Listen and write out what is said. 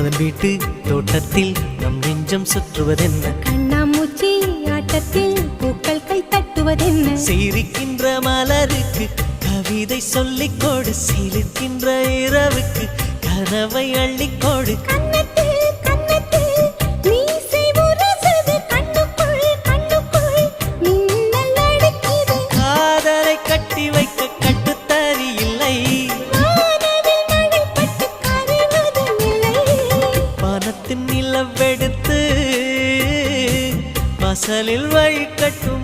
மன்மதன் வீட்டு தோட்டத்தில் நம் நெஞ்சம் சுற்றுவதென்ன கண்ணாமூச்சி ஆட்டத்தில் பூக்கள் கை தட்டுவதென்ன சிரிக்கின்ற மலருக்கு கவிதை சொல்லிக்கோடு சிலிர்க்கின்ற இரவுக்கு கனவை அள்ளிக்கோடு காதலை கட்டி வைக்க கட்டுத்தறி இல்லை வானத்தின் நிலவெடுத்து வாசலில் வழி கட்டும்